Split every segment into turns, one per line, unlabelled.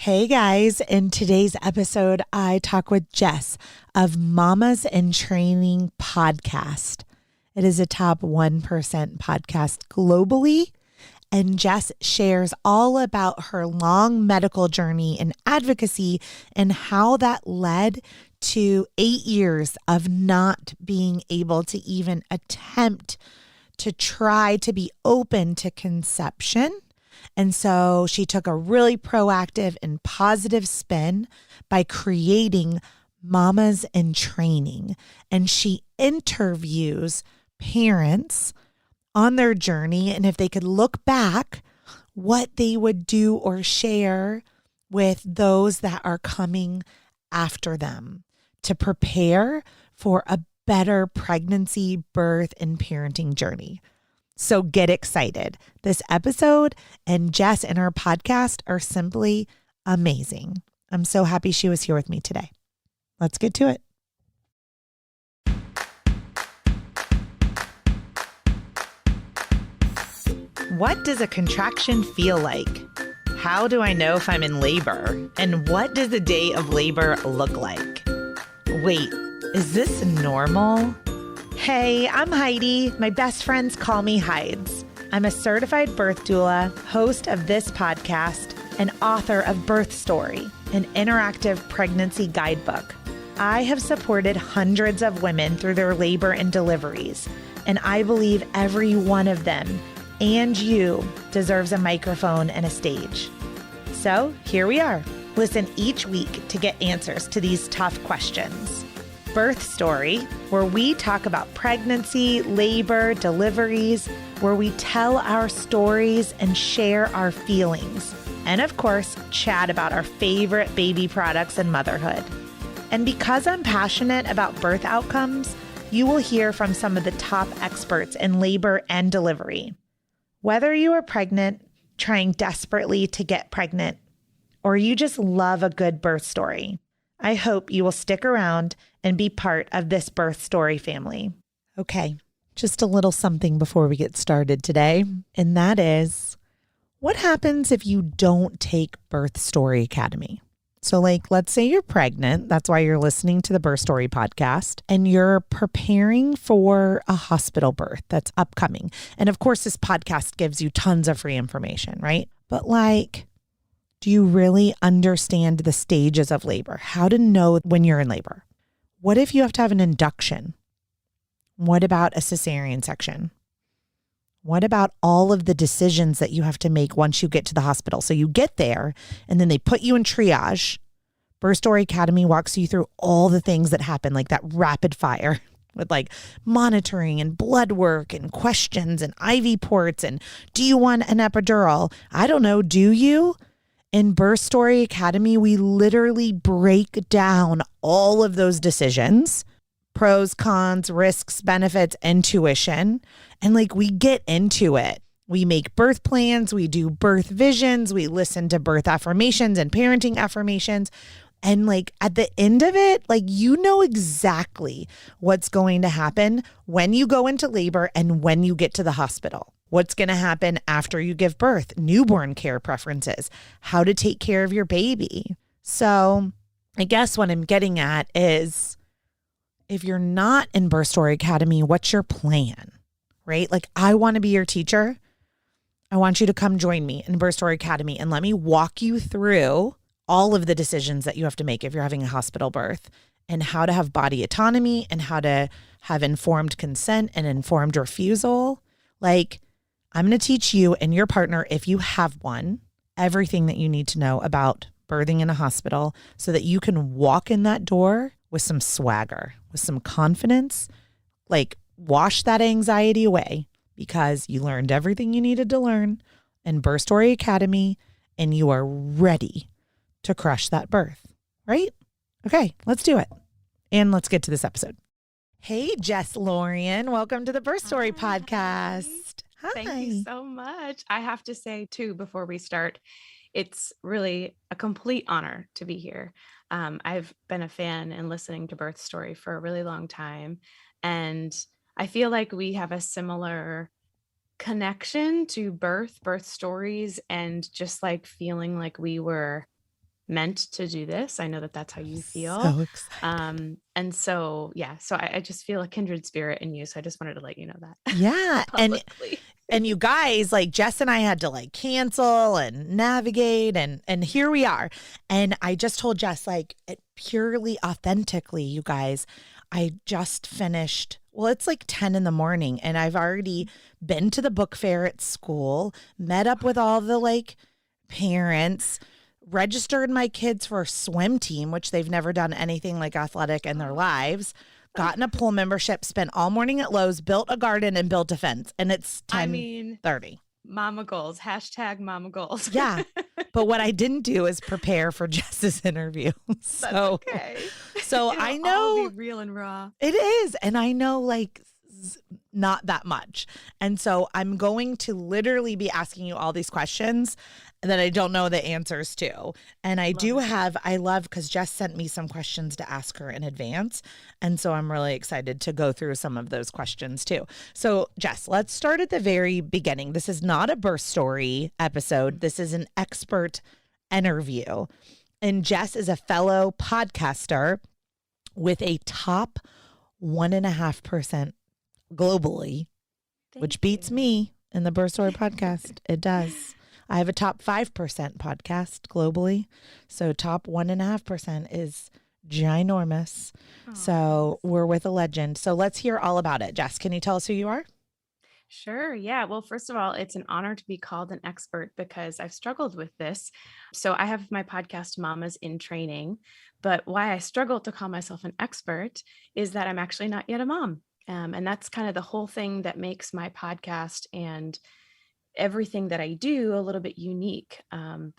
Hey guys, in today's episode, I talk with Jess of Mamas in Training podcast. It is a top 1% podcast globally, and Jess shares all about her long medical journey in advocacy and how that led to 8 years of not being able to even attempt to try to be open to conception. And so she took a really proactive and positive spin by creating Mamas in Training. And she interviews parents on their journey and if they could look back, what they would do or share with those that are coming after them to prepare for a better pregnancy, birth, and parenting journey. So get excited. This episode and Jess and her podcast are simply amazing. I'm so happy she was here with me today. Let's get to it. What does a contraction feel like? How do I know if I'm in labor? And what does a day of labor look like? Wait, is this normal? Hey, I'm Heidi. My best friends call me Hides. I'm a certified birth doula, host of this podcast, and author of Birth Story, an interactive pregnancy guidebook. I have supported hundreds of women through their labor and deliveries, and I believe every one of them and you deserves a microphone and a stage. So here we are. Listen each week to get answers to these tough questions. Birth Story, where we talk about pregnancy, labor, deliveries, where we tell our stories and share our feelings. And of course, chat about our favorite baby products and motherhood. And because I'm passionate about birth outcomes, you will hear from some of the top experts in labor and delivery. Whether you are pregnant, trying desperately to get pregnant, or you just love a good birth story, I hope you will stick around and be part of this Birth Story family. Okay, just a little something before we get started today, and that is, what happens if you don't take Birth Story Academy? So let's say you're pregnant. That's why you're listening to the Birth Story podcast, and you're preparing for a hospital birth that's upcoming. And of course, this podcast gives you tons of free information, right? But do you really understand the stages of labor? How to know when you're in labor? What if you have to have an induction? What about a cesarean section? What about all of the decisions that you have to make once you get to the hospital? So you get there and then they put you in triage. Birth Story Academy walks you through all the things that happen, like that rapid fire with monitoring and blood work and questions and IV ports. And do you want an epidural? I don't know. Do you? In Birth Story Academy, we literally break down all of those decisions, pros, cons, risks, benefits, intuition, and we get into it. We make birth plans, we do birth visions, we listen to birth affirmations and parenting affirmations. And at the end of it, you know exactly what's going to happen when you go into labor and when you get to the hospital. What's going to happen after you give birth, newborn care preferences, how to take care of your baby. So I guess what I'm getting at is, if you're not in Birth Story Academy, what's your plan, right? I want to be your teacher. I want you to come join me in Birth Story Academy and let me walk you through all of the decisions that you have to make if you're having a hospital birth, and how to have body autonomy and how to have informed consent and informed refusal. I'm going to teach you and your partner, if you have one, everything that you need to know about birthing in a hospital so that you can walk in that door with some swagger, with some confidence, wash that anxiety away because you learned everything you needed to learn in Birth Story Academy and you are ready to crush that birth, right? Okay, let's do it. And let's get to this episode. Hey, Jess Lorion, welcome to the Birth Story podcast. Hi.
Thank you so much. I have to say too, before we start, it's really a complete honor to be here. I've been a fan and listening to Birth Story for a really long time. And I feel like we have a similar connection to birth stories, and just feeling like we were meant to do this. I know that that's how you feel.
So excited.
And so, yeah, so I just feel a kindred spirit in you. So I just wanted to let you know that
Yeah.
publicly.
And you guys, like Jess and I had to like cancel and navigate and here we are. And I just told Jess, like, it purely authentically, you guys, I just finished, well, it's like 10 in the morning and I've already been to the book fair at school, met up with all the like parents, registered my kids for a swim team, which they've never done anything like athletic in their lives. Gotten a pool membership, spent all morning at Lowe's, built a garden and built a fence. And it's 10:30.
Mama goals, hashtag mama goals.
Yeah. But what I didn't do is prepare for Jess's interview.
That's okay.
So I know
all be real and raw.
it is. And I know like not that much. And so I'm going to literally be asking you all these questions that I don't know the answers to. And I love because Jess sent me some questions to ask her in advance. And so I'm really excited to go through some of those questions too. So Jess, let's start at the very beginning. This is not a birth story episode. This is an expert interview. And Jess is a fellow podcaster with a top 1.5% globally, which beats me in the birth story podcast. It does. I have a top 5% podcast globally. So top 1.5% is ginormous.
Aww.
So we're with a legend. So let's hear all about it. Jess, can you tell us who you are?
Sure. Yeah. Well, first of all, it's an honor to be called an expert because I've struggled with this. So I have my podcast, Mamas in Training. But why I struggle to call myself an expert is that I'm actually not yet a mom. And that's kind of the whole thing that makes my podcast and everything that I do a little bit unique,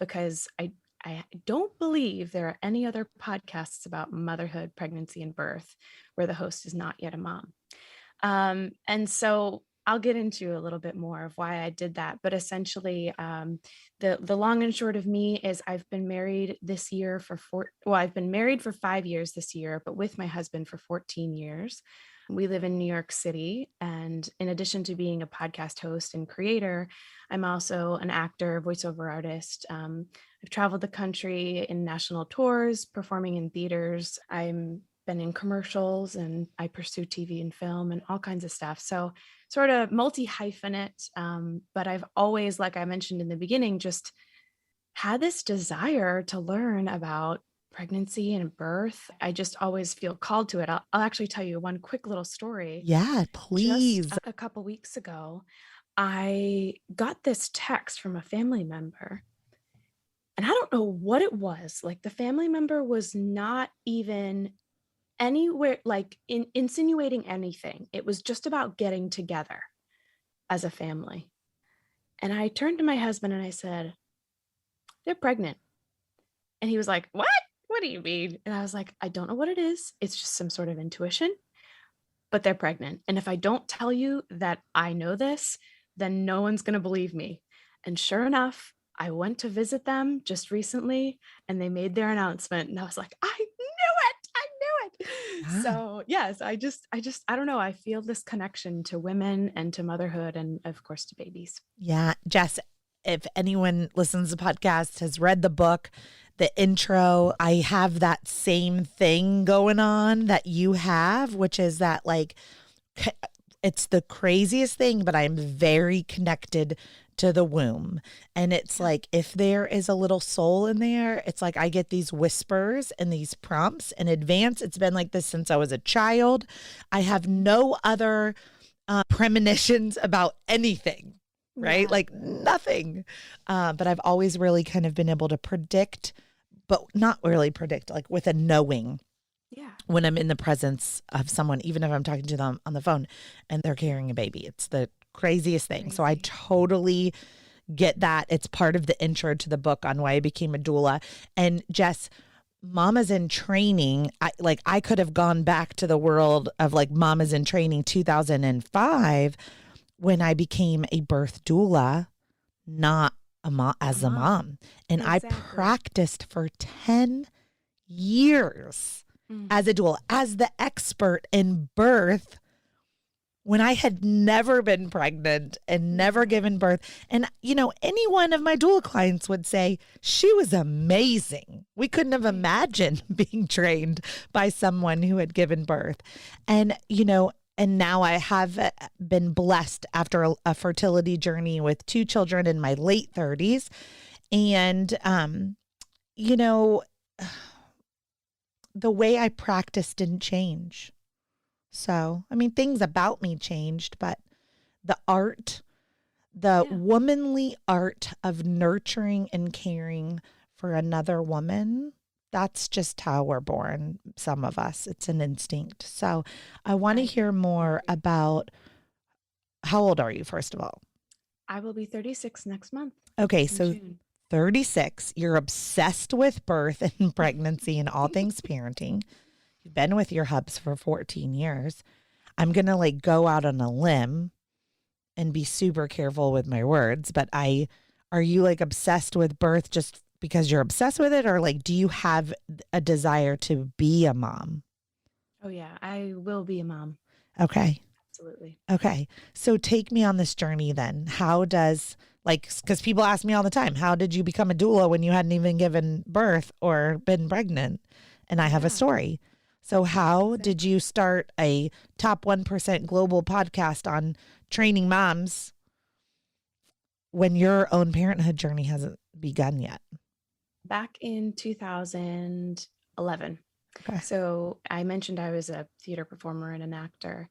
because I don't believe there are any other podcasts about motherhood, pregnancy, and birth where the host is not yet a mom. And so I'll get into a little bit more of why I did that. But essentially, the long and short of me is I've been married this year I've been married for 5 years this year, but with my husband for 14 years. We live in New York City. And in addition to being a podcast host and creator, I'm also an actor, voiceover artist. I've traveled the country in national tours, performing in theaters. I'm been in commercials and I pursue TV and film and all kinds of stuff. So sort of multi-hyphenate. But I've always, like I mentioned in the beginning, just had this desire to learn about pregnancy and birth. I just always feel called to it. I'll actually tell you one quick little story.
Yeah, please.
Just a couple weeks ago, I got this text from a family member. And I don't know what it was. Like the family member was not even anywhere like insinuating anything. It was just about getting together as a family. And I turned to my husband and I said, "They're pregnant." And he was like, "What? What do you mean?" And I was like, "I don't know what it is. It's just some sort of intuition, but they're pregnant. And if I don't tell you that I know this, then no one's going to believe me." And sure enough, I went to visit them just recently and they made their announcement. And I was like, I knew it.
Yeah.
So yes, I don't know. I feel this connection to women and to motherhood and of course to babies.
Yeah. Jess, if anyone listens to the podcast, has read the book, the intro, I have that same thing going on that you have, which is that like, it's the craziest thing, but I'm very connected to the womb. And it's like, if there is a little soul in there, it's like I get these whispers and these prompts in advance. It's been like this since I was a child. I have no other premonitions about anything, right?
Yeah.
Like nothing. But I've always really kind of been able to predict, but not really predict, like with a knowing.
Yeah.
When I'm in the presence of someone, even if I'm talking to them on the phone and they're carrying a baby. It's the craziest thing.
Crazy.
So I totally get that. It's part of the intro to the book on why I became a doula. And Jess, Mamas in Training, I could have gone back to the world of like Mamas in Training 2005 when I became a birth doula, not a mom as a mom. And exactly. I practiced for 10 years as a doula, as the expert in birth when I had never been pregnant and never given birth. And, any one of my doula clients would say she was amazing. We couldn't have imagined being trained by someone who had given birth. And, and now I have been blessed after a fertility journey with 2 children in my late 30s. And, you know, the way I practiced didn't change. So, I mean, things about me changed, but the art, the womanly art of nurturing and caring for another woman, that's just how we're born, some of us. It's an instinct. So I want to hear more about, how old are you, first of all?
I will be 36 next month.
Okay,
in
so
June.
36, you're obsessed with birth and pregnancy and all things parenting. You've been with your hubs for 14 years. I'm going to go out on a limb and be super careful with my words, but are you obsessed with birth just because you're obsessed with it, or do you have a desire to be a mom?
Oh yeah, I will be a mom.
Okay.
Absolutely.
Okay. So take me on this journey then. How does, because people ask me all the time, how did you become a doula when you hadn't even given birth or been pregnant? And I have a story. So how did you start a top 1% global podcast on training moms when your own parenthood journey hasn't begun yet?
Back in 2011.
Okay.
So I mentioned I was a theater performer and an actor,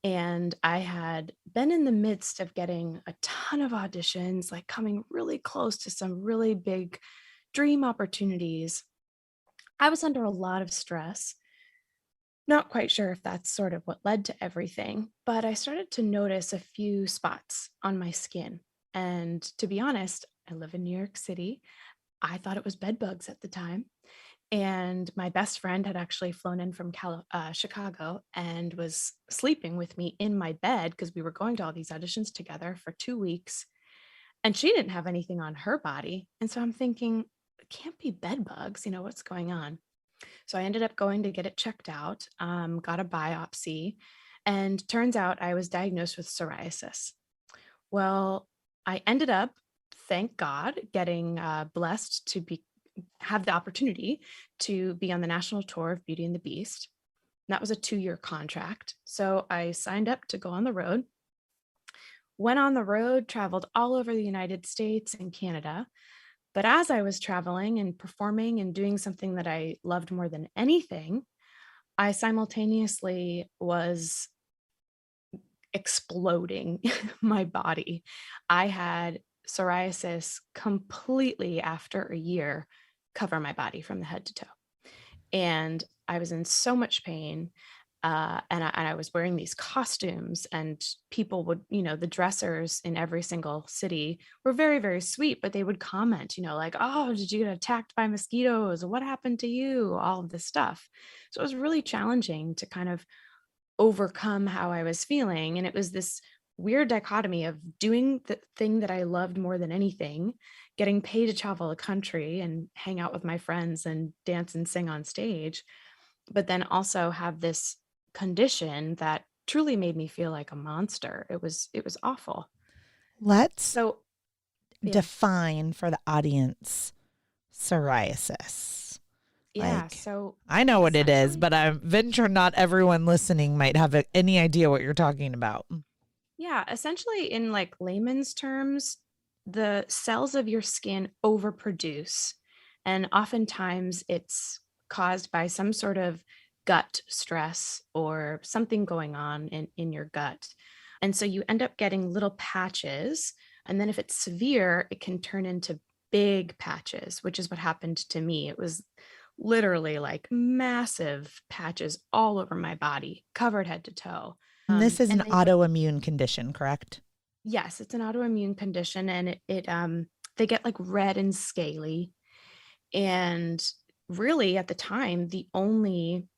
and I had been in the midst of getting a ton of auditions, coming really close to some really big dream opportunities. I was under a lot of stress. Not quite sure if that's sort of what led to everything, but I started to notice a few spots on my skin. And to be honest, I live in New York City. I thought it was bed bugs at the time. And my best friend had actually flown in from Chicago and was sleeping with me in my bed because we were going to all these auditions together for 2 weeks. And she didn't have anything on her body. And so I'm thinking, it can't be bed bugs. What's going on? So I ended up going to get it checked out, got a biopsy, and turns out I was diagnosed with psoriasis. Well, I ended up, thank God, getting blessed to have the opportunity to be on the national tour of Beauty and the Beast. And that was a 2-year contract. So I signed up to go on the road, went on the road, traveled all over the United States and Canada. But as I was traveling and performing and doing something that I loved more than anything, I simultaneously was exploding my body. I had psoriasis completely after a year cover my body from the head to toe. And I was in so much pain. And I was wearing these costumes, and people would, the dressers in every single city were very, very sweet, but they would comment, oh, did you get attacked by mosquitoes? What happened to you? All of this stuff. So it was really challenging to kind of overcome how I was feeling. And it was this weird dichotomy of doing the thing that I loved more than anything, getting paid to travel the country and hang out with my friends and dance and sing on stage, but then also have this condition that truly made me feel like a monster. It was awful.
Let's define for the audience psoriasis.
So
I know what it is, but I venture not everyone listening might have any idea what you're talking about.
Yeah, essentially in layman's terms, the cells of your skin overproduce, and oftentimes it's caused by some sort of gut stress or something going on in your gut. And so you end up getting little patches. And then if it's severe, it can turn into big patches, which is what happened to me. It was literally massive patches all over my body, covered head to toe.
And this is an autoimmune condition, correct?
Yes, it's an autoimmune condition, and they get red and scaly. And really at the time, the only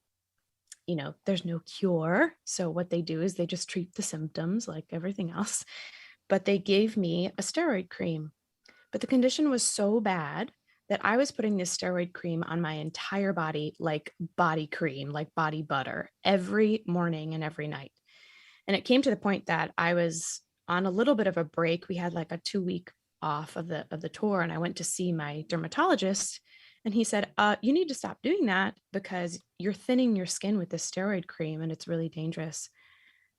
there's no cure. So what they do is they just treat the symptoms like everything else. But they gave me a steroid cream. But the condition was so bad that I was putting this steroid cream on my entire body, like body cream, like body butter, every morning and every night. And it came to the point that I was on a little bit of a break. We had like a 2 week off of the tour, and I went to see my dermatologist, and he said, you need to stop doing that because you're thinning your skin with this steroid cream and it's really dangerous.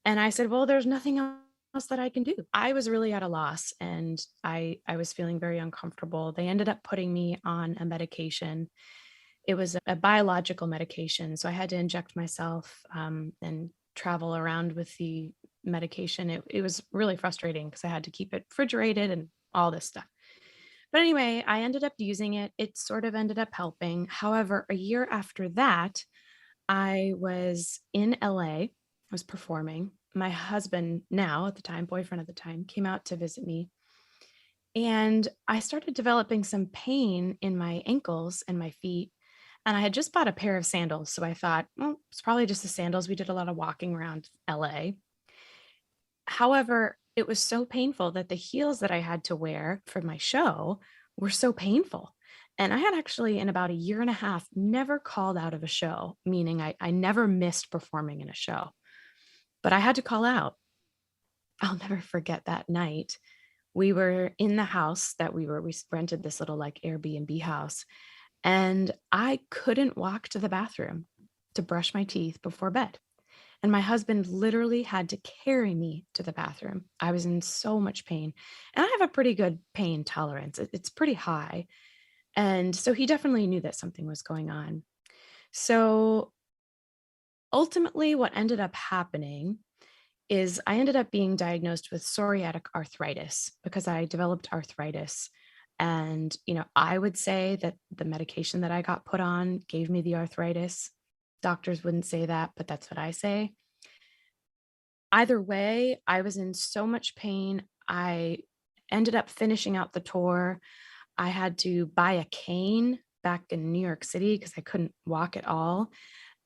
And I said, well, there's nothing else that I can do. I was really at a loss, and I was feeling very uncomfortable. They ended up putting me on a medication. It was a biological medication. So I had to inject myself and travel around with the medication. It was really frustrating because I had to keep it refrigerated and all this stuff. But anyway, I ended up using it. It sort of ended up helping. However, a year after that, I was in LA. I was performing. My husband, now at the time, boyfriend at the time, came out to visit me. And I started developing some pain in my ankles and my feet. And I had just bought a pair of sandals. So I thought, well, it's probably just the sandals. We did a lot of walking around LA. However, it was so painful that the heels that I had to wear for my show were so painful. And I had actually, in about a year and a half, never called out of a show, meaning I never missed performing in a show, but I had to call out. I'll never forget that night. We were in the house that we rented this little like Airbnb house, and I couldn't walk to the bathroom to brush my teeth before bed. And my husband literally had to carry me to the bathroom. I was in so much pain. And I have a pretty good pain tolerance. It's pretty high. And so he definitely knew that something was going on. So ultimately, what ended up happening is I ended up being diagnosed with psoriatic arthritis because I developed arthritis. And, I would say that the medication that I got put on gave me the arthritis. Doctors wouldn't say that, but that's what I say. Either way, I was in so much pain. I ended up finishing out the tour. I had to buy a cane back in New York City because I couldn't walk at all.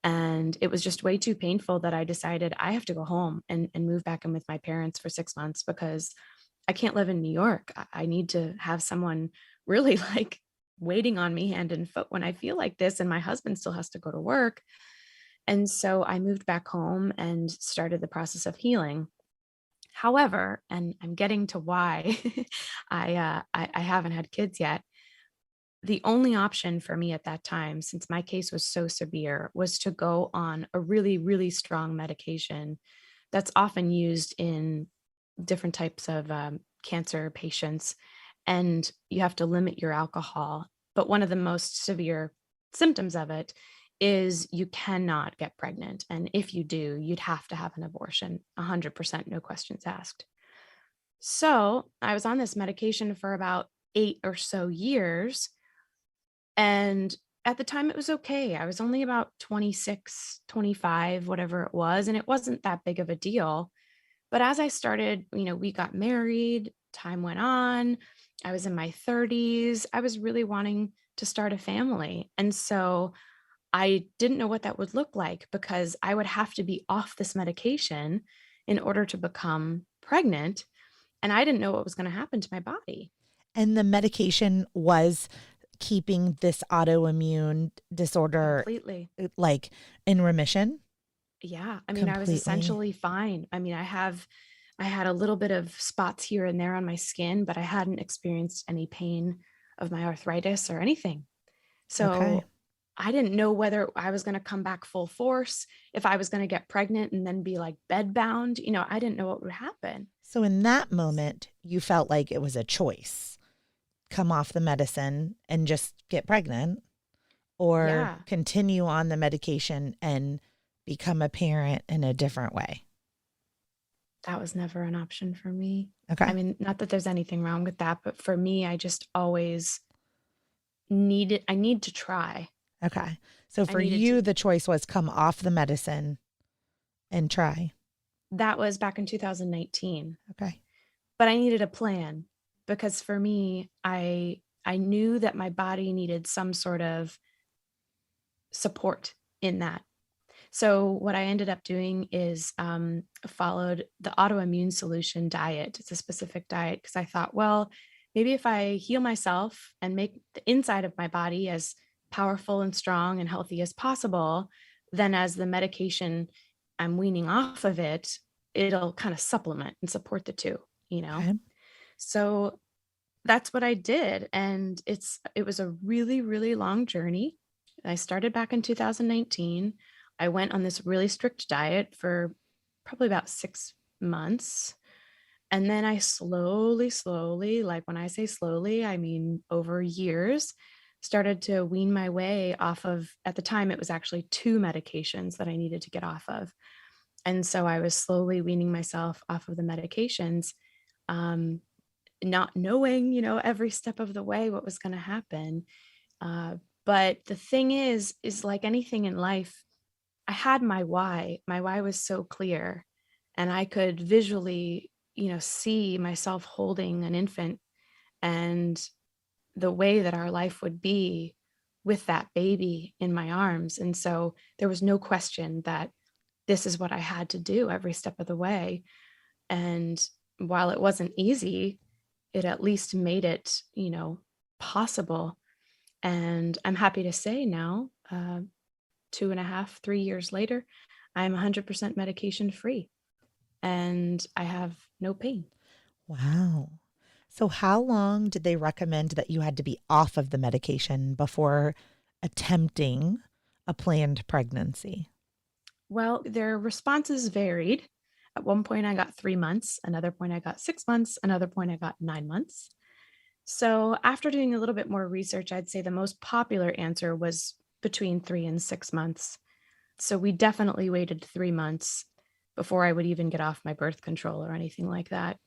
And it was just way too painful that I decided I have to go home and move back in with my parents for 6 months because I can't live in New York. I need to have someone really like waiting on me hand and foot when I feel like this. And my husband still has to go to work. And so I moved back home and started the process of healing. However, and I'm getting to why I haven't had kids yet. The only option for me at that time, since my case was so severe, was to go on a really, really strong medication that's often used in different types of cancer patients. And you have to limit your alcohol. But one of the most severe symptoms of it is you cannot get pregnant. And if you do, you'd have to have an abortion, 100%, no questions asked. So I was on this medication for about 8 or so years. And at the time, it was okay. I was only about 26, 25, whatever it was. And it wasn't that big of a deal. But as I started, we got married, time went on. I was in my 30s. I was really wanting to start a family. And so I didn't know what that would look like because I would have to be off this medication in order to become pregnant. And I didn't know what was going to happen to my body.
And the medication was keeping this autoimmune disorder
Completely.
like in remission?
Yeah. I mean, I was
Completely.
essentially fine. I mean, I had a little bit of spots here and there on my skin, but I hadn't experienced any pain of my arthritis or anything. So
Okay.
I didn't know whether I was going to come back full force, if I was going to get pregnant and then be like bedbound. I didn't know what would happen.
So in that moment, you felt like it was a choice. Come off the medicine and just get pregnant, or
Yeah,
continue on the medication and become a parent in a different way.
that was never an option for me. I
Okay.
mean, not that there's anything wrong with that, but for me, I just always I need to try.
Okay. So
I
for
needed to.
you, the choice was come off the medicine and try.
That was back in 2019.
Okay.
But I needed a plan because for me, I knew that my body needed some sort of support in that. So what I ended up doing is followed the autoimmune solution diet. It's a specific diet because I thought, well, maybe if I heal myself and make the inside of my body as powerful and strong and healthy as possible, then as the medication I'm weaning off of it, it'll kind of supplement and support the two, you know?
Okay.
So that's what I did. And it was a really, really long journey. I started back in 2019. I went on this really strict diet for probably about 6 months. And then I slowly, like when I say slowly, I mean over years, started to wean my way off of, at the time, it was actually 2 medications that I needed to get off of. And so I was slowly weaning myself off of the medications, um, not knowing, every step of the way what was going to happen. Uh, but the thing is like anything in life, I had my why. My why was so clear, and I could visually, see myself holding an infant and the way that our life would be with that baby in my arms. And so there was no question that this is what I had to do every step of the way. And while it wasn't easy, it at least made it, possible. And I'm happy to say now, 2.5, 3 years later, I'm 100% medication free and I have no pain.
Wow. So how long did they recommend that you had to be off of the medication before attempting a planned pregnancy?
Well, their responses varied. At one point, I got 3 months. Another point, I got 6 months. Another point, I got 9 months. So after doing a little bit more research, I'd say the most popular answer was between 3 and 6 months. So we definitely waited 3 months before I would even get off my birth control or anything like that.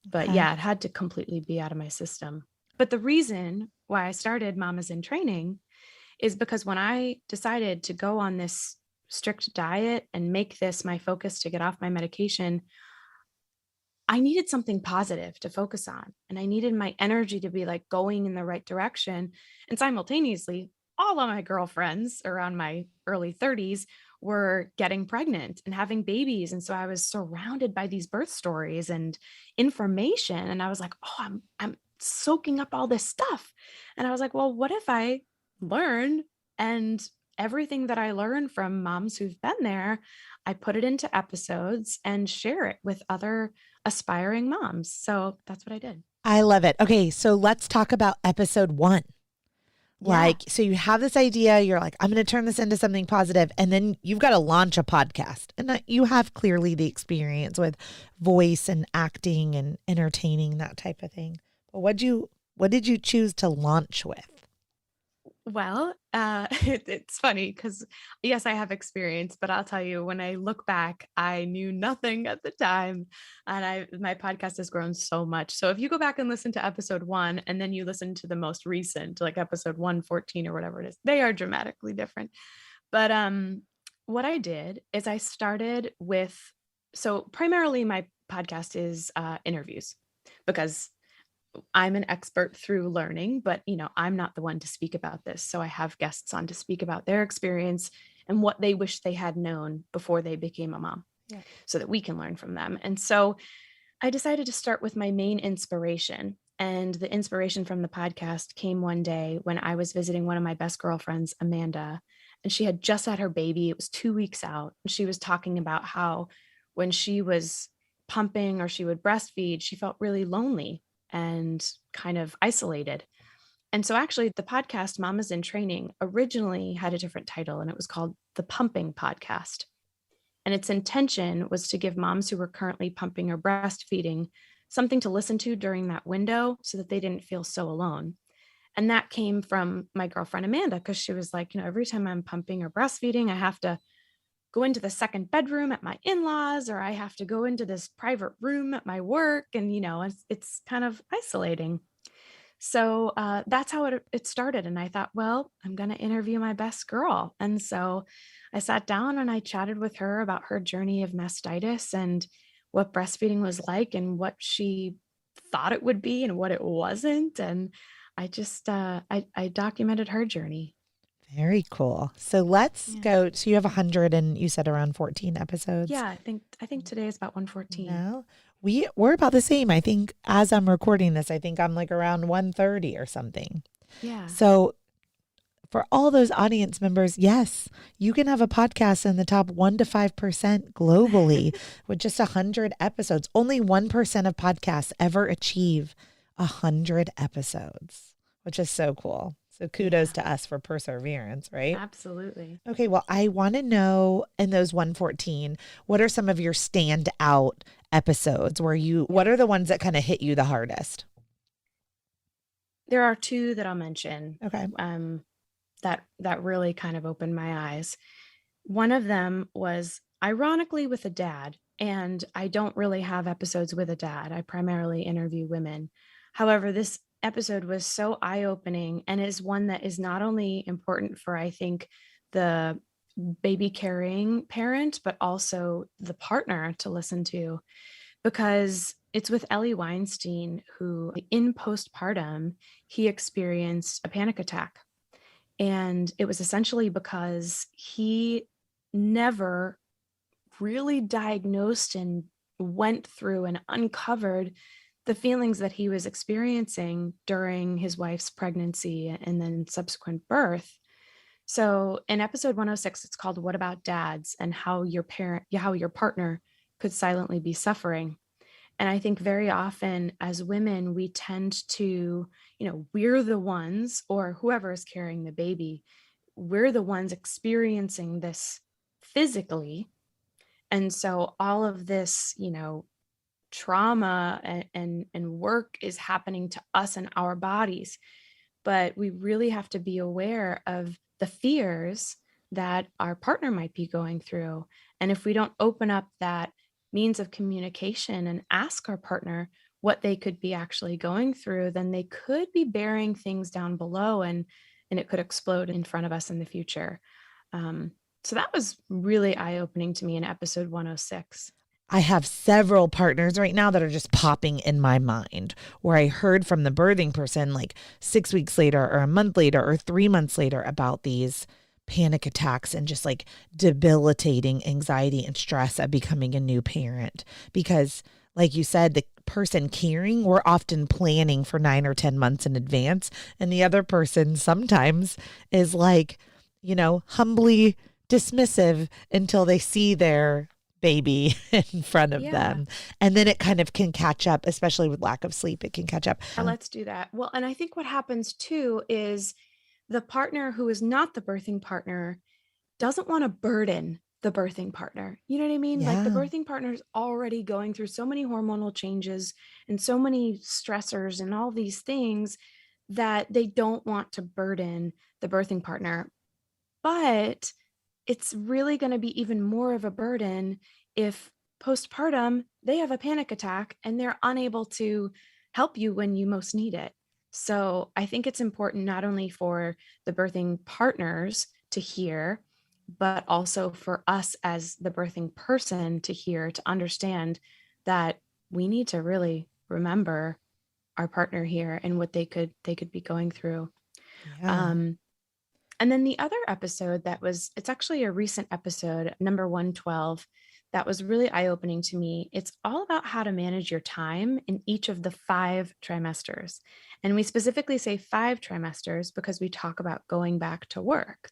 But
Okay.
yeah, it had to completely be out of my system. But the reason why I started Mamas in Training is because when I decided to go on this strict diet and make this my focus to get off my medication, I needed something positive to focus on. And I needed my energy to be like going in the right direction. And simultaneously, all of my girlfriends around my early 30s were getting pregnant and having babies. And so I was surrounded by these birth stories and information. And I was like, oh, I'm soaking up all this stuff. And I was like, well, what if I learn and everything that I learned from moms who've been there, I put it into episodes and share it with other aspiring moms. So that's what I did.
I love it. Okay, so let's talk about episode 1.
Yeah.
So you have this idea, you're like, I'm going to turn this into something positive, and then you've got to launch a podcast. And you have clearly the experience with voice and acting and entertaining, that type of thing. But what did you choose to launch with?
Well, it's funny because yes, I have experience, but I'll tell you, when I look back, I knew nothing at the time, and my podcast has grown so much. So if you go back and listen to episode 1, and then you listen to the most recent, like episode 114 or whatever it is, they are dramatically different. But what I did is I started with, so primarily my podcast is interviews, because I'm an expert through learning, but I'm not the one to speak about this. So I have guests on to speak about their experience and what they wish they had known before they became a mom, so that we can learn from them. And so I decided to start with my main inspiration. And the inspiration from the podcast came one day when I was visiting one of my best girlfriends, Amanda, and she had just had her baby. It was 2 weeks out. And she was talking about how when she was pumping or she would breastfeed, she felt really lonely and kind of isolated. And so actually the podcast Mamas in Training originally had a different title, and it was called The Pumping Podcast. And its intention was to give moms who were currently pumping or breastfeeding something to listen to during that window so that they didn't feel so alone. And that came from my girlfriend Amanda, because she was like, every time I'm pumping or breastfeeding, I have to go into the second bedroom at my in-laws, or I have to go into this private room at my work. And, it's kind of isolating. So that's how it started. And I thought, well, I'm going to interview my best girl. And so I sat down and I chatted with her about her journey of mastitis and what breastfeeding was like and what she thought it would be and what it wasn't. And I just, I documented her journey.
Very cool. So let's go. So you have 100 and you said around 14 episodes.
Yeah, I think today is about 114.
No, we're about the same. I think as I'm recording this, I think I'm like around 130 or something.
Yeah.
So for all those audience members, yes, you can have a podcast in the top 1 to 5% globally with just 100 episodes. Only 1% of podcasts ever achieve 100 episodes, which is so cool. So kudos
Yeah,
to us for perseverance, right?
absolutely.
Okay, well, I want to know in those 114, what are some of your standout episodes what are the ones that kind of hit you the hardest?
There are two that I'll mention
Okay.
that really kind of opened my eyes. One of them was ironically with a dad, and I don't really have episodes with a dad. I primarily interview women. However, this episode was so eye-opening and is one that is not only important for, I think, the baby carrying parent, but also the partner to listen to, because it's with Ellie Weinstein, who in postpartum, he experienced a panic attack. And it was essentially because he never really diagnosed and went through and uncovered the feelings that he was experiencing during his wife's pregnancy and then subsequent birth. So in episode 106, it's called What About Dads, and how your partner could silently be suffering. And I think very often as women, we tend to, we're the ones, or whoever is carrying the baby, we're the ones experiencing this physically. And so all of this, trauma and work is happening to us and our bodies. But we really have to be aware of the fears that our partner might be going through. And if we don't open up that means of communication and ask our partner what they could be actually going through, then they could be bearing things down below, and it could explode in front of us in the future. So that was really eye-opening to me in episode 106.
I have several partners right now that are just popping in my mind where I heard from the birthing person like 6 weeks later or a month later or 3 months later about these panic attacks and just like debilitating anxiety and stress of becoming a new parent. Because like you said, the person caring, we're often planning for 9 or 10 months in advance. And the other person sometimes is like, humbly dismissive until they see their baby in front of them. And then it kind of can catch up, especially with lack of sleep. It can catch up.
Let's do that. Well, and I think what happens too is the partner who is not the birthing partner doesn't want to burden the birthing partner. You know what I mean? Like the
Yeah.
birthing partner is already going through so many hormonal changes and so many stressors and all these things that they don't want to burden the birthing partner. But it's really going to be even more of a burden if postpartum they have a panic attack and they're unable to help you when you most need it. So I think it's important not only for the birthing partners to hear, but also for us as the birthing person to hear, to understand that we need to really remember our partner here and what they could be going through.
Yeah.
And then the other episode it's actually a recent episode, number 112, that was really eye-opening to me. It's all about how to manage your time in each of the 5 trimesters. And we specifically say 5 trimesters because we talk about going back to work.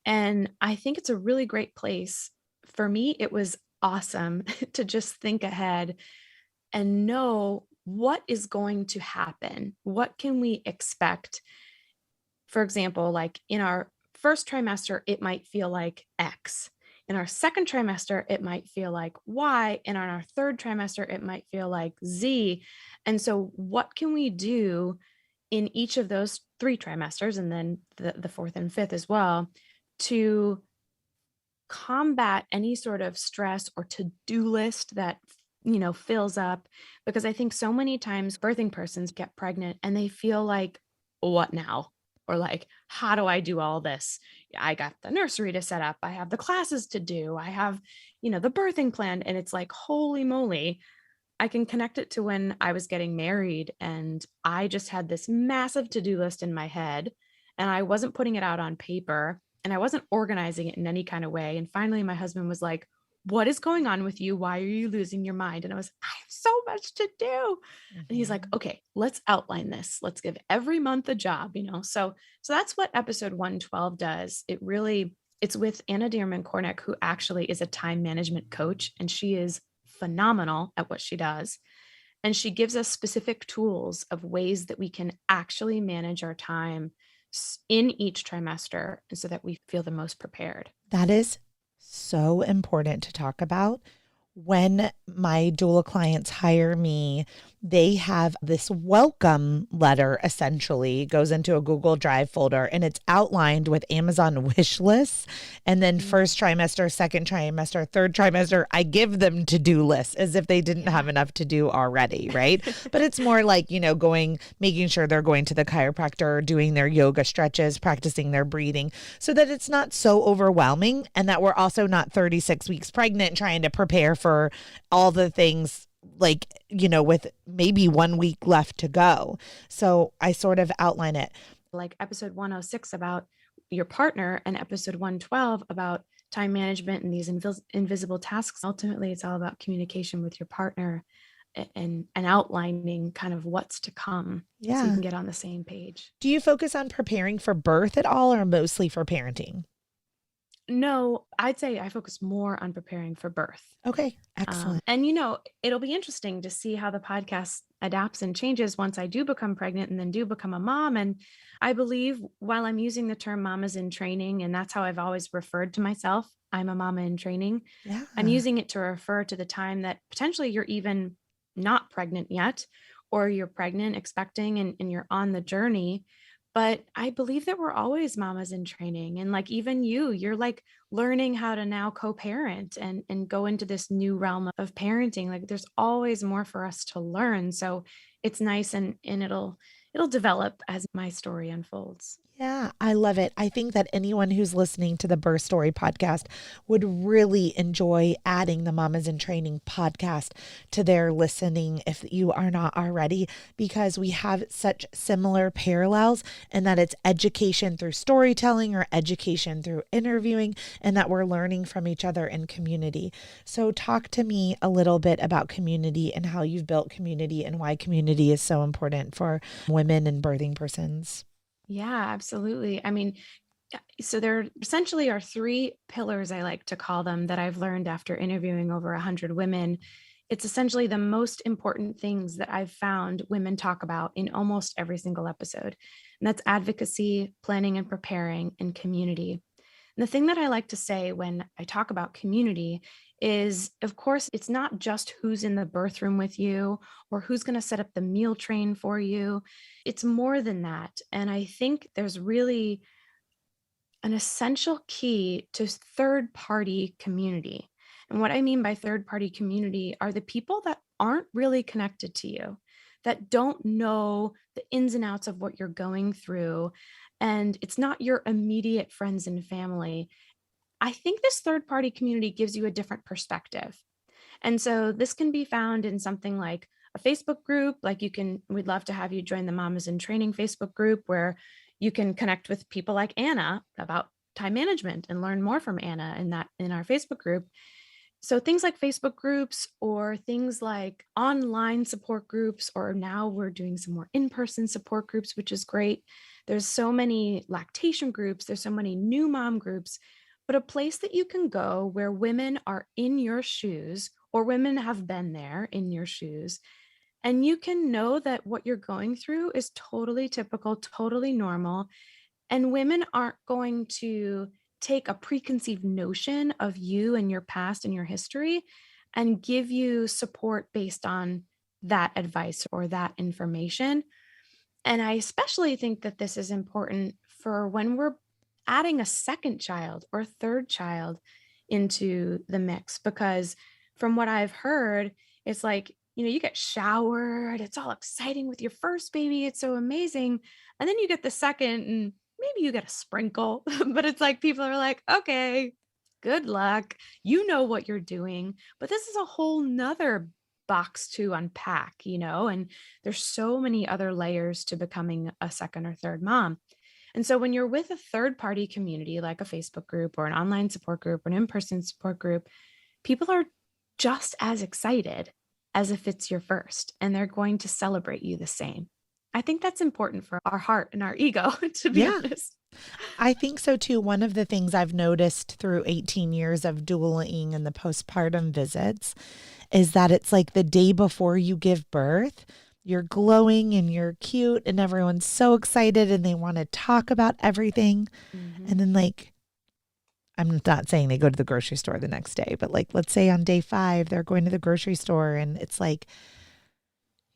And I think it's a really great place. For me, it was awesome to just think ahead and know what is going to happen. What can we expect? For example, like in our first trimester, it might feel like X. In our second trimester, it might feel like Y. And on our third trimester, it might feel like Z. And so, what can we do in each of those 3 trimesters, and then the fourth and fifth as well, to combat any sort of stress or to-do list that fills up? Because I think so many times birthing persons get pregnant and they feel like, what now? Or like, how do I do all this? I got the nursery to set up, I have the classes to do, I have the birthing plan. And it's like, holy moly. I can connect it to when I was getting married and I just had this massive to-do list in my head and I wasn't putting it out on paper and I wasn't organizing it in any kind of way. And finally my husband was like, what is going on with you? Why are you losing your mind? And I have so much to do. And he's like,
Mhm.
okay, let's outline this. Let's give every month a job, So that's what episode 112 does. It's with Anna Dearman Kornick, who actually is a time management coach, and she is phenomenal at what she does. And she gives us specific tools of ways that we can actually manage our time in each trimester, and so that we feel the most prepared.
That is so important to talk about. When my doula clients hire me, they have this welcome letter, essentially. It goes into a Google Drive folder and it's outlined with Amazon wish lists. And then first trimester, second trimester, third trimester, I give them to-do lists as if they didn't have enough to do already, right? But it's more like, making sure they're going to the chiropractor, doing their yoga stretches, practicing their breathing, so that it's not so overwhelming and that we're also not 36 weeks pregnant trying to prepare for all the things with maybe 1 week left to go. So I sort of outline it.
Like episode 106 about your partner and episode 112 about time management and these invisible tasks. Ultimately, it's all about communication with your partner and outlining kind of what's to come.
Yeah.
So you can get on the same page.
Do you focus on preparing for birth at all or mostly for parenting?
No, I'd say I focus more on preparing for birth.
Okay, excellent.
And it'll be interesting to see how the podcast adapts and changes once I do become pregnant and then do become a mom. And I believe while I'm using the term mamas in training, and that's how I've always referred to myself, I'm a mama in training.
Yeah.
I'm using it to refer to the time that potentially you're even not pregnant yet, or you're pregnant, expecting, and you're on the journey. But I believe that we're always mamas in training. And like even you're like learning how to now co-parent and go into this new realm of parenting. Like there's always more for us to learn. So it's nice and it'll develop as my story unfolds.
Yeah, I love it. I think that anyone who's listening to the Birth Story podcast would really enjoy adding the Mamas in Training podcast to their listening if you are not already, because we have such similar parallels in that it's education through storytelling or education through interviewing, and that we're learning from each other in community. So talk to me a little bit about community and how you've built community and why community is so important for women and birthing persons.
Yeah, absolutely. I mean, so there essentially are three pillars, I like to call them, that I've learned after interviewing over 100 women. It's essentially the most important things that I've found women talk about in almost every single episode. And that's advocacy, planning and preparing, and community. And the thing that I like to say when I talk about community is, of course, it's not just who's in the birth room with you or who's going to set up the meal train for you. It's more than that. And I think there's really an essential key to third-party community. And what I mean by third-party community are the people that aren't really connected to you, that don't know the ins and outs of what you're going through. And it's not your immediate friends and family. I think this third-party community gives you a different perspective. And so this can be found in something like a Facebook group. We'd love to have you join the Mamas in Training Facebook group, where you can connect with people like Anna about time management and learn more from Anna in our Facebook group. So things like Facebook groups or things like online support groups, or now we're doing some more in-person support groups, which is great. There's so many lactation groups. There's so many new mom groups, but a place that you can go where women are in your shoes, or women have been there in your shoes, and you can know that what you're going through is totally typical, totally normal. And women aren't going to take a preconceived notion of you and your past and your history and give you support based on that advice or that information. And I especially think that this is important for when we're adding a second child or third child into the mix, because from what I've heard, it's like, you get showered, it's all exciting with your first baby, it's so amazing. And then you get the second, and maybe you get a sprinkle, but it's like people are like, okay, good luck. You know what you're doing. But this is a whole nother box to unpack, and there's so many other layers to becoming a second or third mom. And so when you're with a third party community, like a Facebook group or an online support group or an in-person support group, people are just as excited as if it's your first, and they're going to celebrate you the same. I think that's important for our heart and our ego, to be
Yeah,
honest.
I think so too. One of the things I've noticed through 18 years of dueling and the postpartum visits is that it's like the day before you give birth, you're glowing and you're cute and everyone's so excited and they want to talk about everything.
Mm-hmm.
And then, like, I'm not saying they go to the grocery store the next day, but like, let's say on day 5, they're going to the grocery store and it's like,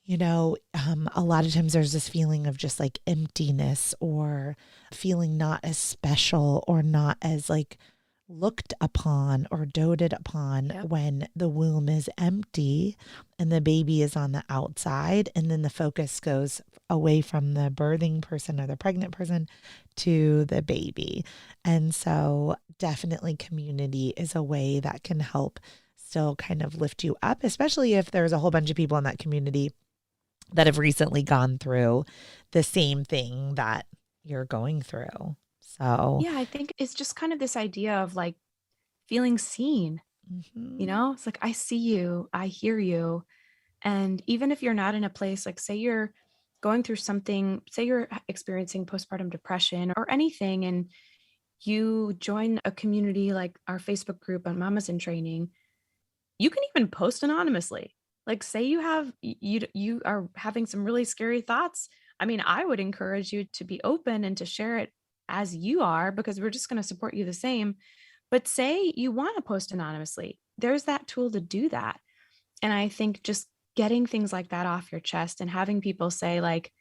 a lot of times there's this feeling of just like emptiness or feeling not as special or not as like looked upon or doted upon
Yep.
when the womb is empty and the baby is on the outside. And then the focus goes away from the birthing person or the pregnant person to the baby. And so definitely community is a way that can help still kind of lift you up, especially if there's a whole bunch of people in that community that have recently gone through the same thing that you're going through. So,
Yeah, I think it's just kind of this idea of like feeling seen,
mhm.
It's like, I see you, I hear you. And even if you're not in a place, like say you're going through something, say you're experiencing postpartum depression or anything, and you join a community like our Facebook group on Mamas in Training, you can even post anonymously. Like say you are having some really scary thoughts. I mean, I would encourage you to be open and to share it as you are, because we're just going to support you the same. But say you want to post anonymously, there's that tool to do that. And I think just getting things like that off your chest and having people say like,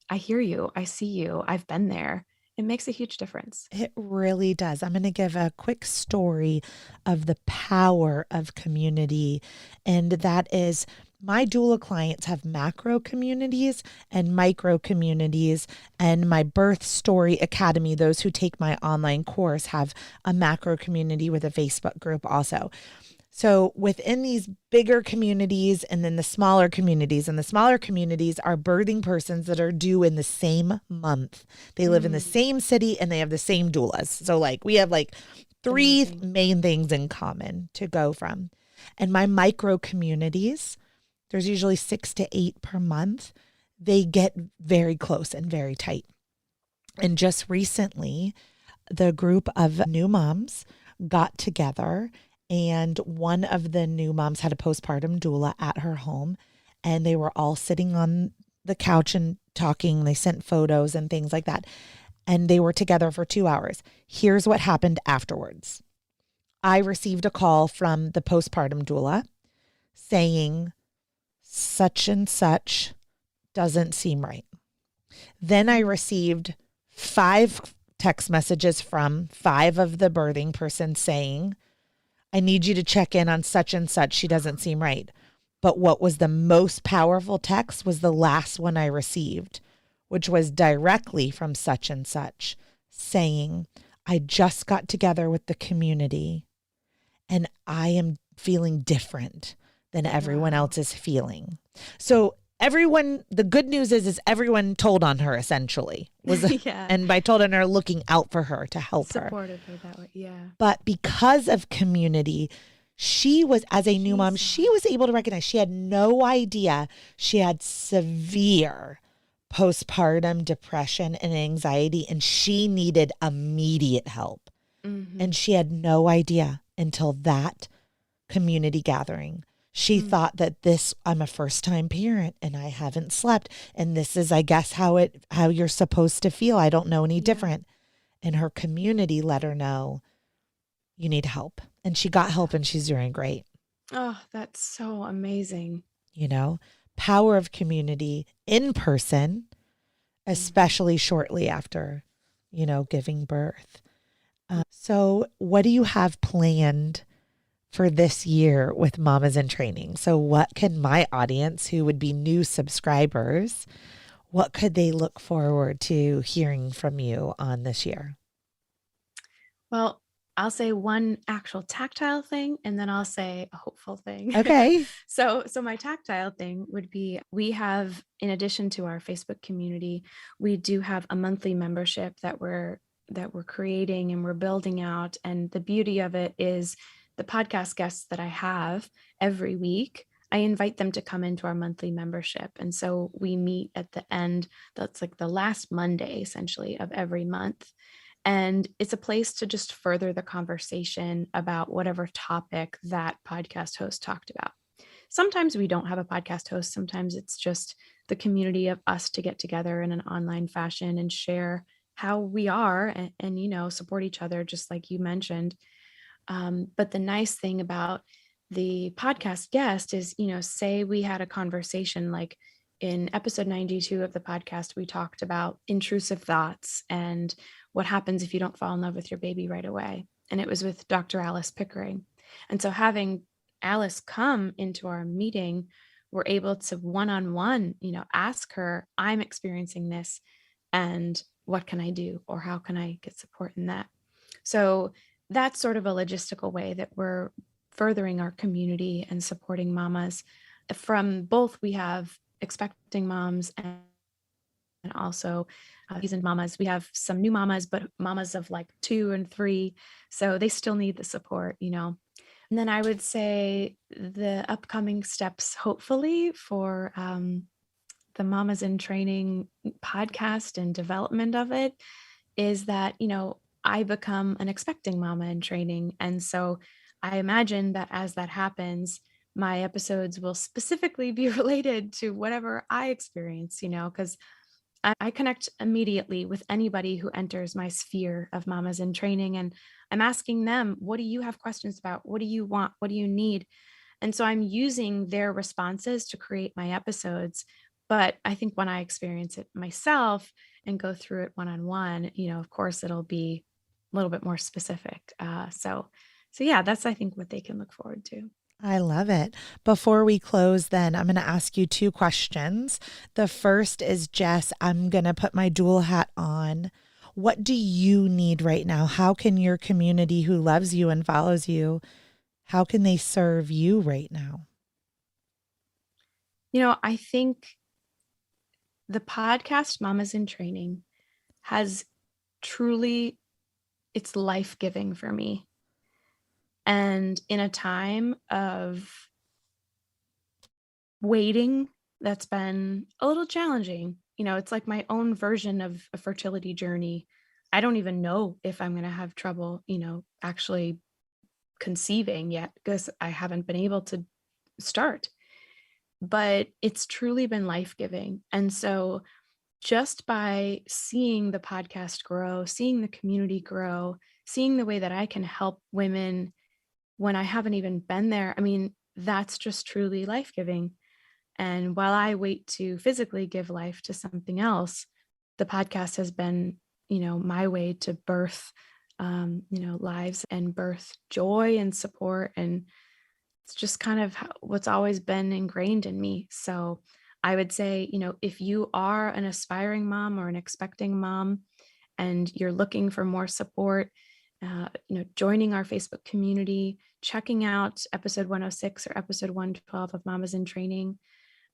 I hear you, I see you, I've been there, it makes a huge difference.
It really does. I'm going to give a quick story of the power of community. And that is my doula clients have macro communities and micro communities. And my Birth Story Academy, those who take my online course, have a macro community with a Facebook group also. So within these bigger communities and then the smaller communities, and the smaller communities are birthing persons that are due in the same month. They live in the
Mm,
same city and they have the same doulas. So like we have like
it's
3
amazing.
main things in common to go from. And my micro communities, there's usually 6 to 8 per month. They get very close and very tight. And just recently, the group of new moms got together, and one of the new moms had a postpartum doula at her home, and they were all sitting on the couch and talking. They sent photos and things like that, and they were together for 2 hours. Here's what happened afterwards. I received a call from the postpartum doula saying such and such doesn't seem right. Then I
Mm.
received 5 text messages from 5 of the birthing persons saying, I need you to check in on such and such. She doesn't seem right. But what was the most powerful text was the last one I received, which was directly from such and such saying, I just got together with the community and I am feeling different than everyone
Wow.
else is feeling. So everyone, the good news is everyone told on her essentially
Yeah.
and by told on her, looking out for her to help her.
Supported her that way. Yeah.
But because of community, she was, as a new
She
mom,
saw
she
it.
was able to recognize she had no idea she had severe postpartum depression and anxiety, and she needed immediate help.
Mm-hmm.
And she had no idea until that community gathering. She
Mm.
thought that I'm a first time parent and I haven't slept. And this is, I guess, how you're supposed to feel. I don't know any
Yeah.
different. And her community let her know you need help. And she got help and she's doing great.
Oh, that's so amazing.
You know, power of community in person,
Mhm.
especially shortly after, giving birth. So, what do you have planned for this year with Mamas in Training? So, what can my audience who would be new subscribers, what could they look forward to hearing from you on this year?
Well, I'll say one actual tactile thing and then I'll say a hopeful thing.
Okay.
So my tactile thing would be we have, in addition to our Facebook community, we do have a monthly membership that we're creating and we're building out. And the beauty of it is the podcast guests that I have every week, I invite them to come into our monthly membership. And so we meet at the end, that's like the last Monday essentially of every month. And it's a place to just further the conversation about whatever topic that podcast host talked about. Sometimes we don't have a podcast host. Sometimes it's just the community of us to get together in an online fashion and share how we are and support each other, just like you mentioned. But the nice thing about the podcast guest is, say we had a conversation like in episode 92 of the podcast, we talked about intrusive thoughts and what happens if you don't fall in love with your baby right away. And it was with Dr. Alice Pickering. And so having Alice come into our meeting, we're able to one-on-one, ask her, I'm experiencing this, and what can I do? Or how can I get support in that? So that's sort of a logistical way that we're furthering our community and supporting mamas. From both, we have expecting moms and also seasoned mamas. We have some new mamas, but mamas of like 2 and 3. So they still need the support. And then I would say the upcoming steps, hopefully, for the Mamas in Training podcast and development of it is that, I become an expecting mama in training. And so I imagine that as that happens, my episodes will specifically be related to whatever I experience, because I connect immediately with anybody who enters my sphere of mamas in training. And I'm asking them, what do you have questions about? What do you want? What do you need? And so I'm using their responses to create my episodes. But I think when I experience it myself and go through it one-on-one, of course, it'll be a little bit more specific. So yeah, that's, I think, what they can look forward to.
I love it. Before we close, then I'm going to ask you 2 questions. The first is, Jess, I'm going to put my dual hat on. What do you need right now? How can your community who loves you and follows you, how can they serve you right now?
I think the podcast Mamas in Training has truly, it's life-giving for me. And in a time of waiting that's been a little challenging, it's like my own version of a fertility journey. I don't even know if I'm going to have trouble, actually conceiving yet because I haven't been able to start. But it's truly been life-giving. And so just by seeing the podcast grow, seeing the community grow, seeing the way that I can help women when I haven't even been there, I mean, that's just truly life-giving. And while I wait to physically give life to something else, the podcast has been, my way to birth, lives and birth joy and support. And it's just kind of what's always been ingrained in me. So I would say, if you are an aspiring mom or an expecting mom and you're looking for more support, joining our Facebook community, checking out episode 106 or episode 112 of Mamas in Training,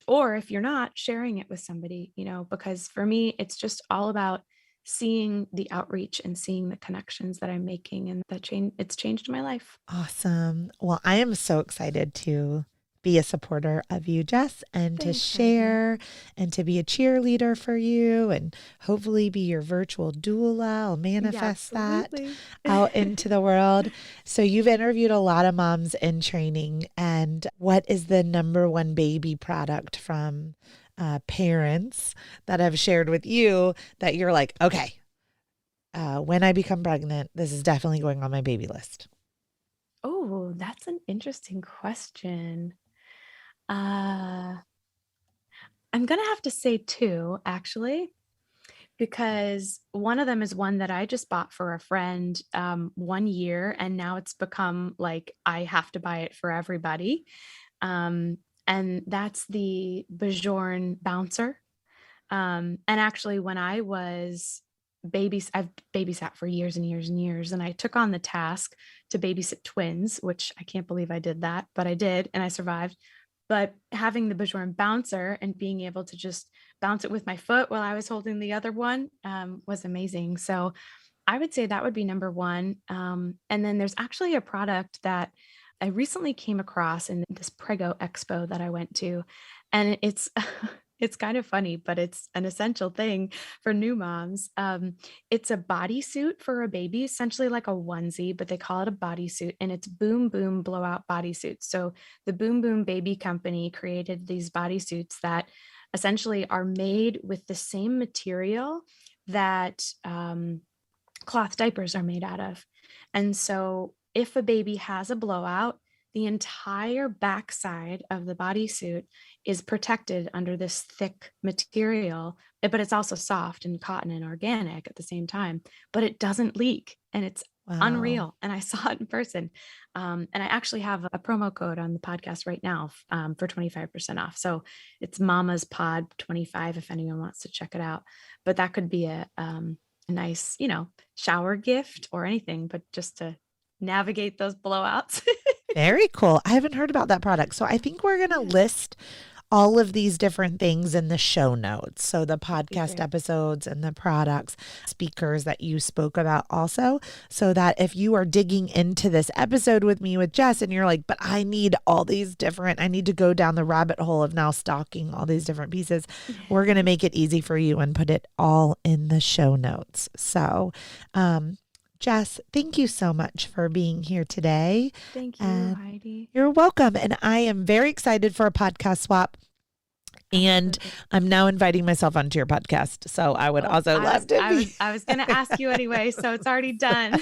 or if you're not, sharing it with somebody, because for me, it's just all about seeing the outreach and seeing the connections that I'm making, and it's changed my life.
Awesome. Well, I am so excited to be a supporter of you, Jess, and to
Thanks, Heidi.
share and to be a cheerleader for you and hopefully be your virtual doula. I'll manifest that out into the world. So you've interviewed a lot of moms in training. And what is the number one baby product from parents that have shared with you that you're like, okay, when I become pregnant, this is definitely going on my baby list?
Oh, that's an interesting question. I'm going to have to say 2, actually, because one of them is one that I just bought for a friend 1 year, and now it's become like I have to buy it for everybody. And that's the Bajorn Bouncer. And actually, when I was I've babysat for years and years and years, and I took on the task to babysit twins, which I can't believe I did that, but I did, and I survived. But having the Bajorn Bouncer and being able to just bounce it with my foot while I was holding the other one was amazing. So I would say that would be number one. And then there's actually a product that I recently came across in this Prego Expo that I went to, and it's it's kind of funny, but it's an essential thing for new moms. It's a bodysuit for a baby, essentially like a onesie, but they call it a bodysuit, and it's Boom Boom blowout bodysuits. So the Boom Boom Baby Company created these bodysuits that essentially are made with the same material that cloth diapers are made out of. And so if a baby has a blowout, the entire backside of the bodysuit is protected under this thick material, but it's also soft and cotton and organic at the same time, but it doesn't leak and it's
Wow.
unreal. And I saw it in person. And I actually have a promo code on the podcast right now for 25% off. So it's Mama's Pod 25 if anyone wants to check it out. But that could be a nice, shower gift or anything, but just to navigate those blowouts.
Very cool. I haven't heard about that product. So I think we're going to list all of these different things in the show notes. So the podcast episodes and the products, speakers that you spoke about also, so that if you are digging into this episode with me with Jess and you're like, but I need all these different, I need to go down the rabbit hole of now stocking all these different pieces, we're going to make it easy for you and put it all in the show notes. So, Jess, thank you so much for being here today.
Thank you, Heidi.
You're welcome. And I am very excited for a podcast swap. And I'm now inviting myself onto your podcast. So I would also love to be.
I was going to ask you anyway, so it's already done.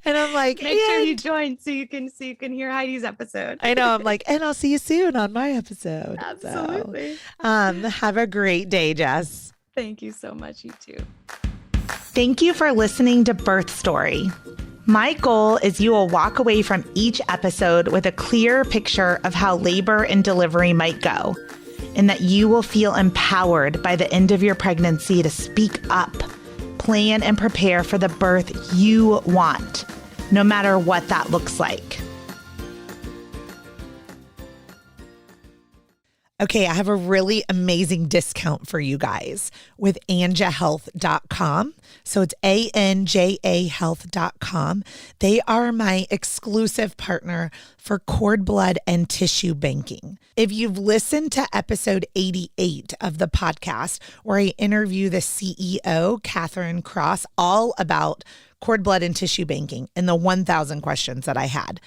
And I'm like,
make sure you join so you can hear Heidi's episode.
I know. I'm like, and I'll see you soon on my episode.
Absolutely.
So, have a great day, Jess.
Thank you so much. You too.
Thank you for listening to Birth Story. My goal is you will walk away from each episode with a clear picture of how labor and delivery might go, and that you will feel empowered by the end of your pregnancy to speak up, plan, and prepare for the birth you want, no matter what that looks like. Okay, I have a really amazing discount for you guys with anjahealth.com. So it's ANJAhealth.com. They are my exclusive partner for cord blood and tissue banking. If you've listened to episode 88 of the podcast, where I interview the CEO, Catherine Cross, all about cord blood and tissue banking and the 1,000 questions that I had.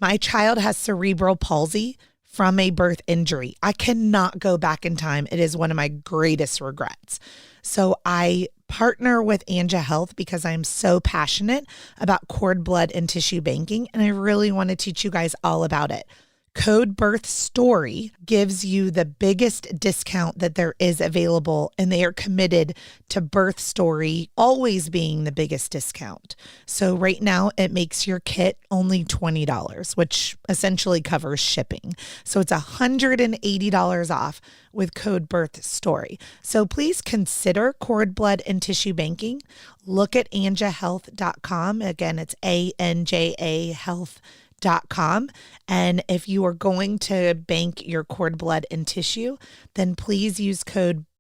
My child has cerebral palsy from a birth injury. I cannot go back in time. It is one of my greatest regrets. So I partner with Anja Health because I'm so passionate about cord blood and tissue banking, and I really want to teach you guys all about it. Code Birth Story gives you the biggest discount that there is available, and they are committed to Birth Story always being the biggest discount. So right now it makes your kit only $20, which essentially covers shipping. So it's $180 off with code Birth Story. So please consider cord blood and tissue banking. Look at anjahealth.com. Again, it's ANJA Health.com. And if you are going to bank your cord blood and tissue, then please use code